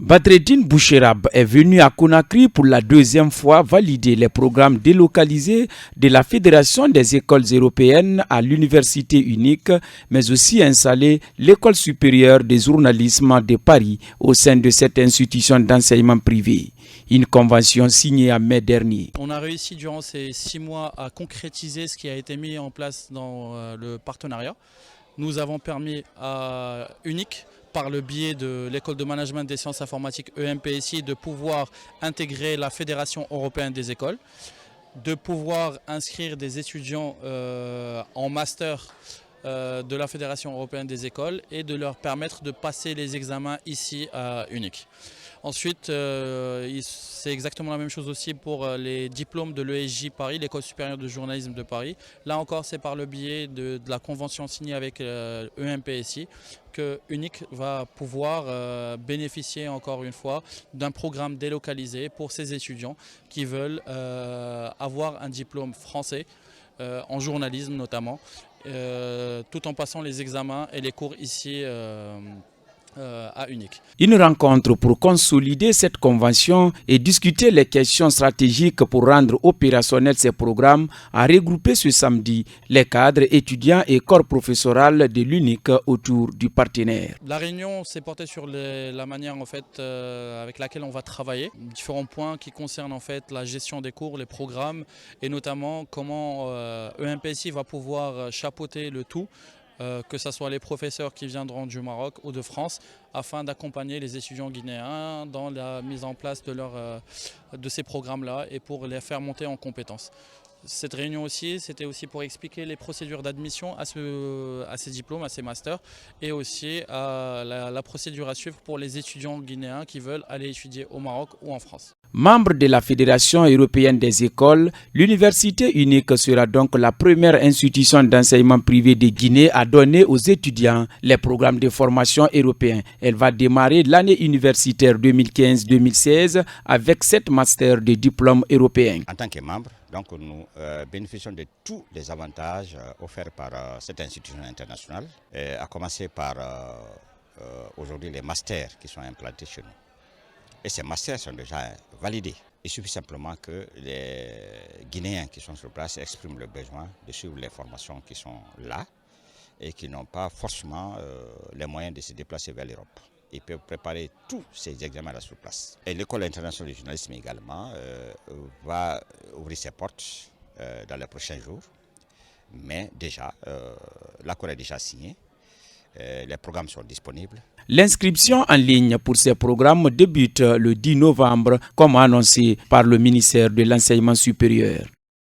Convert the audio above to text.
Badreddine Boucherab est venu à Conakry pour la deuxième fois valider les programmes délocalisés de la Fédération des écoles européennes à l'Université unique, mais aussi installer l'École supérieure des journalisme de Paris au sein de cette institution d'enseignement privé. Une convention signée en mai dernier. On a réussi durant ces 6 mois à concrétiser ce qui a été mis en place dans le partenariat. Nous avons permis à UNIC, par le biais de l'école de management des sciences informatiques EMPSI, de pouvoir intégrer la Fédération européenne des écoles, de pouvoir inscrire des étudiants en master de la Fédération européenne des écoles et de leur permettre de passer les examens ici à UNIC. Ensuite, c'est exactement la même chose aussi pour les diplômes de l'ESJ Paris, l'École supérieure de journalisme de Paris. Là encore, c'est par le biais de la convention signée avec EMPSI que UNIC va pouvoir bénéficier encore une fois d'un programme délocalisé pour ces étudiants qui veulent avoir un diplôme français en journalisme notamment, tout en passant les examens et les cours ici à UNIC. Une rencontre pour consolider cette convention et discuter les questions stratégiques pour rendre opérationnels ces programmes a regroupé ce samedi les cadres, étudiants et corps professoral de l'UNIC autour du partenaire. La réunion s'est portée sur la manière en fait, avec laquelle on va travailler, différents points qui concernent en fait la gestion des cours, les programmes et notamment comment EMPSI va pouvoir chapeauter le tout. Que ce soit les professeurs qui viendront du Maroc ou de France, afin d'accompagner les étudiants guinéens dans la mise en place de ces programmes-là et pour les faire monter en compétences. Cette réunion aussi, c'était aussi pour expliquer les procédures d'admission à ces diplômes, à ces masters, et aussi la procédure à suivre pour les étudiants guinéens qui veulent aller étudier au Maroc ou en France. Membre de la Fédération européenne des écoles, l'Université unique sera donc la première institution d'enseignement privé de Guinée à donner aux étudiants les programmes de formation européens. Elle va démarrer l'année universitaire 2015-2016 avec 7 masters de diplômes européens. En tant que membre, donc nous bénéficions de tous les avantages offerts par cette institution internationale, à commencer par aujourd'hui les masters qui sont implantés chez nous. Et ces masters sont déjà validés. Il suffit simplement que les Guinéens qui sont sur place expriment le besoin de suivre les formations qui sont là et qui n'ont pas forcément les moyens de se déplacer vers l'Europe. Ils peuvent préparer tous ces examens-là sur place. Et l'École internationale du journalisme également va ouvrir ses portes dans les prochains jours. Mais déjà, l'accord est déjà signé. Les programmes sont disponibles. L'inscription en ligne pour ces programmes débute le 10 novembre, comme annoncé par le ministère de l'Enseignement supérieur.